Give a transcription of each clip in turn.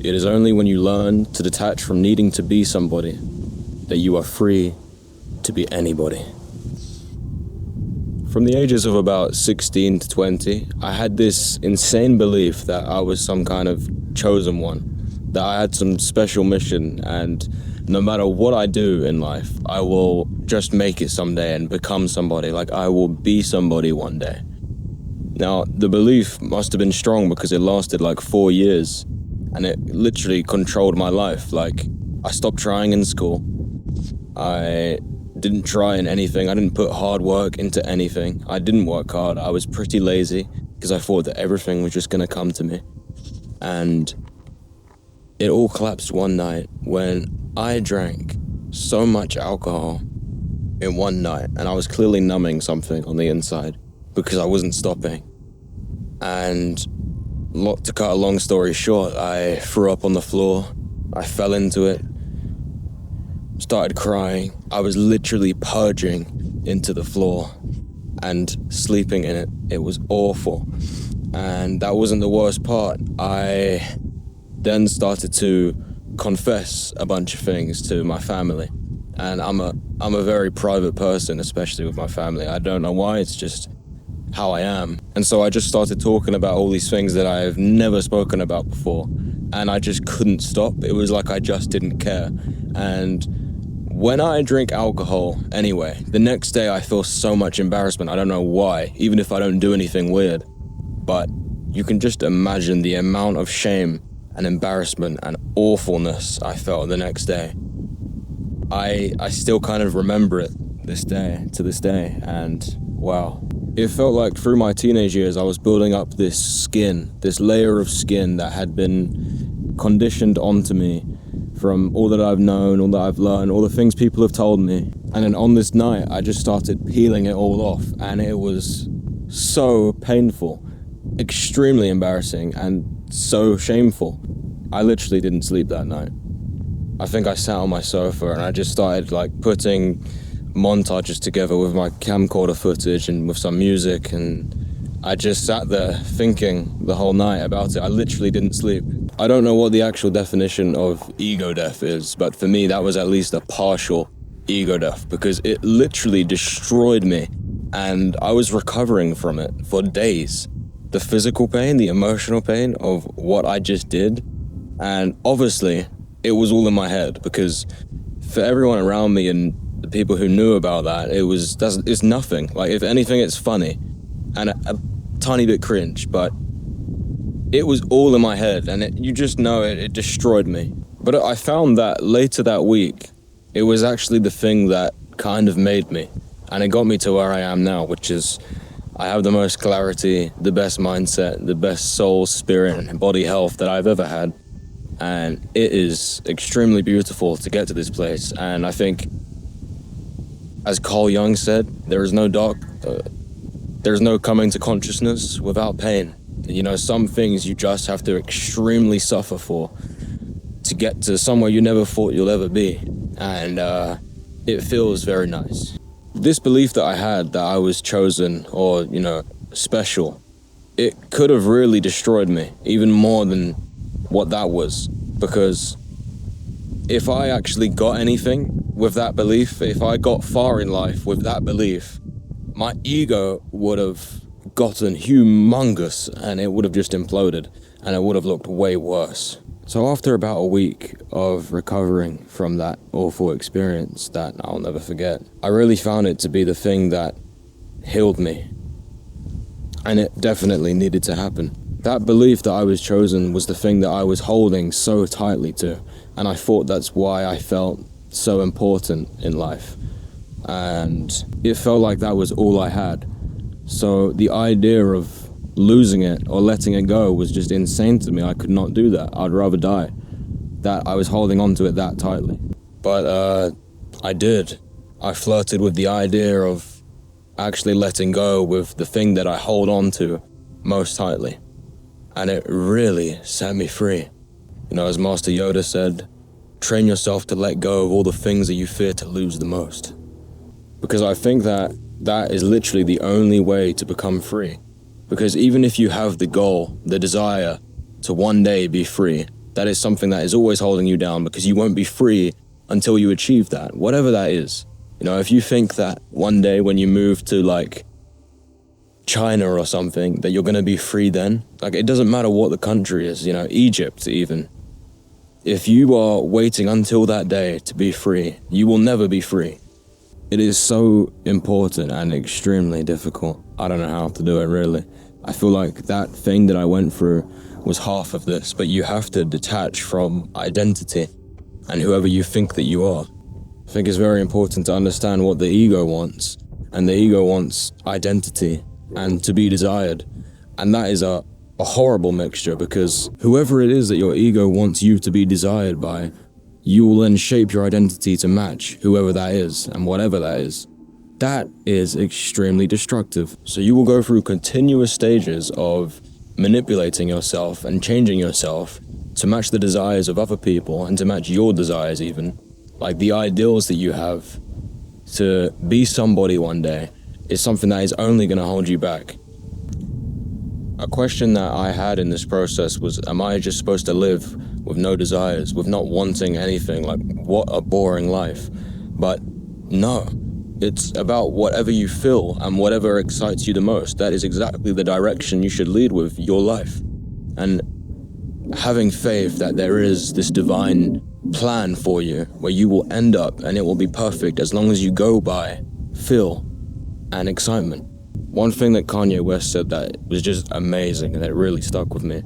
It is only when you learn to detach from needing to be somebody that you are free to be anybody. From the ages of about 16 to 20, I had this insane belief that I was some kind of chosen one, that I had some special mission, and no matter what I do in life, I will just make it someday and become somebody, like I will be somebody one day. Now, the belief must have been strong because it lasted like 4 years, and it literally controlled my life. Like, I stopped trying in school. I didn't try in anything. I didn't put hard work into anything. I didn't work hard. I was pretty lazy because I thought that everything was just going to come to me. And it all collapsed one night when I drank so much alcohol in one night, and I was clearly numbing something on the inside because I wasn't stopping. And to cut a long story short, I threw up on the floor. I fell into it, started crying. I was literally purging into the floor and sleeping in it. It was awful. And that wasn't the worst part. I then started to confess a bunch of things to my family. And I'm a very private person, especially with my family. I don't know why, it's just how I am. And so I just started talking about all these things that I've never spoken about before. And I just couldn't stop. It was like I just didn't care. And when I drink alcohol anyway, the next day I feel so much embarrassment. I don't know why, even if I don't do anything weird. But you can just imagine the amount of shame and embarrassment and awfulness I felt the next day. I still kind of remember it to this day, and wow. It felt like through my teenage years I was building up this skin, this layer of skin that had been conditioned onto me from all that I've known, all that I've learned, all the things people have told me. And then on this night I just started peeling it all off, and it was so painful, extremely embarrassing, and so shameful. I literally didn't sleep that night. I think I sat on my sofa and I just started like putting montages together with my camcorder footage and with some music, and I just sat there thinking the whole night about it. I literally didn't sleep. I don't know what the actual definition of ego death is, but for me that was at least a partial ego death, because it literally destroyed me and I was recovering from it for days. The physical pain, the emotional pain of what I just did, and obviously it was all in my head, because for everyone around me and the people who knew about that, it's nothing. Like, if anything, it's funny and a tiny bit cringe, but it was all in my head, and you just know it destroyed me. But I found that later that week, it was actually the thing that kind of made me, and it got me to where I am now, which is I have the most clarity, the best mindset, the best soul, spirit, and body health that I've ever had. And it is extremely beautiful to get to this place. And I think, as Carl Jung said, there's no coming to consciousness without pain. You know, some things you just have to extremely suffer for to get to somewhere you never thought you'll ever be. And it feels very nice. This belief that I had that I was chosen or, special, it could have really destroyed me, even more than what that was. Because if I actually got anything with that belief, if I got far in life with that belief, my ego would have gotten humongous and it would have just imploded and it would have looked way worse. So after about a week of recovering from that awful experience that I'll never forget, I really found it to be the thing that healed me. And it definitely needed to happen. That belief that I was chosen was the thing that I was holding so tightly to, and I thought that's why I felt so important in life. And it felt like that was all I had. So the idea of losing it or letting it go was just insane to me. I could not do that. I'd rather die. That I was holding on to it that tightly. But I did. I flirted with the idea of actually letting go with the thing that I hold on to most tightly. And it really set me free. As Master Yoda said, train yourself to let go of all the things that you fear to lose the most. Because I think that is literally the only way to become free. Because even if you have the goal, the desire to one day be free, That is something that is always holding you down, because you won't be free until you achieve that, whatever that is. You know, if you think that one day when you move to like China or something, that you're going to be free then, like, it doesn't matter what the country is, you know, Egypt even. If you are waiting until that day to be free, you will never be free. It is so important and extremely difficult. I don't know how to do it, really. I feel like that thing that I went through was half of this, but you have to detach from identity and whoever you think that you are. I think it's very important to understand what the ego wants, and the ego wants identity and to be desired. And that is a horrible mixture, because whoever it is that your ego wants you to be desired by, you will then shape your identity to match whoever that is and whatever that is. That is extremely destructive. So you will go through continuous stages of manipulating yourself and changing yourself to match the desires of other people and to match your desires even. Like, the ideals that you have to be somebody one day is something that is only going to hold you back. A question that I had in this process was, am I just supposed to live with no desires, with not wanting anything? Like, what a boring life. But no, it's about whatever you feel and whatever excites you the most. That is exactly the direction you should lead with your life. And having faith that there is this divine plan for you where you will end up and it will be perfect as long as you go by feel and excitement. One thing that Kanye West said that was just amazing and that really stuck with me,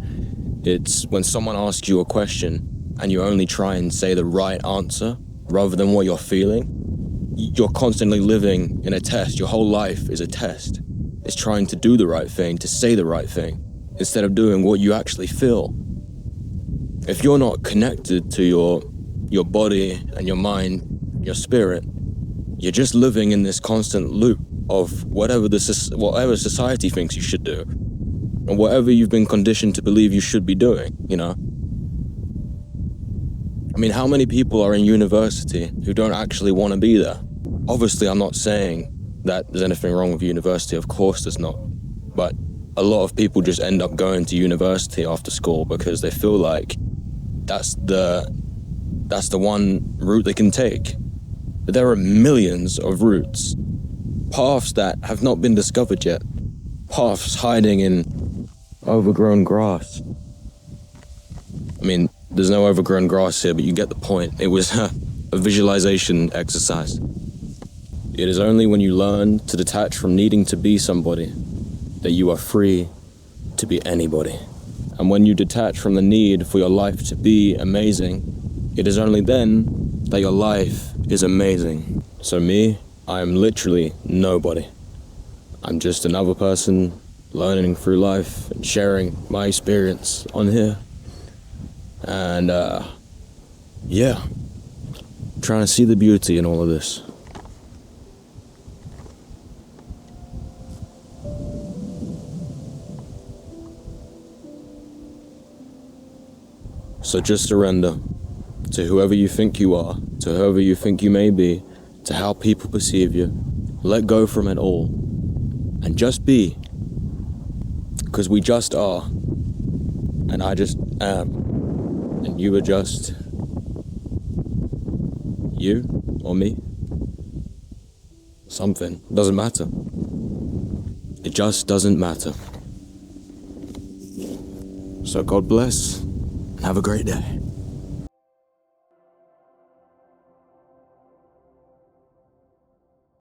it's when someone asks you a question and you only try and say the right answer rather than what you're feeling, you're constantly living in a test. Your whole life is a test. It's trying to do the right thing, to say the right thing, instead of doing what you actually feel. If you're not connected to your body and your mind, your spirit, you're just living in this constant loop of whatever society thinks you should do, or whatever you've been conditioned to believe you should be doing, you know? I mean, how many people are in university who don't actually want to be there? Obviously, I'm not saying that there's anything wrong with university, of course there's not. But a lot of people just end up going to university after school because they feel like that's the one route they can take. But there are millions of routes, paths that have not been discovered yet, paths hiding in overgrown grass. I mean, there's no overgrown grass here, but you get the point. It was a visualization exercise. It is only when you learn to detach from needing to be somebody that you are free to be anybody. And when you detach from the need for your life to be amazing, it is only then that your life is amazing. So me, I am literally nobody. I'm just another person learning through life and sharing my experience on here. And yeah, trying to see the beauty in all of this. So just surrender to whoever you think you are, to whoever you think you may be, to how people perceive you. Let go from it all and just be, because we just are, and I just am, and you are just you or me, something. Doesn't matter. It just doesn't matter. So God bless and have a great day.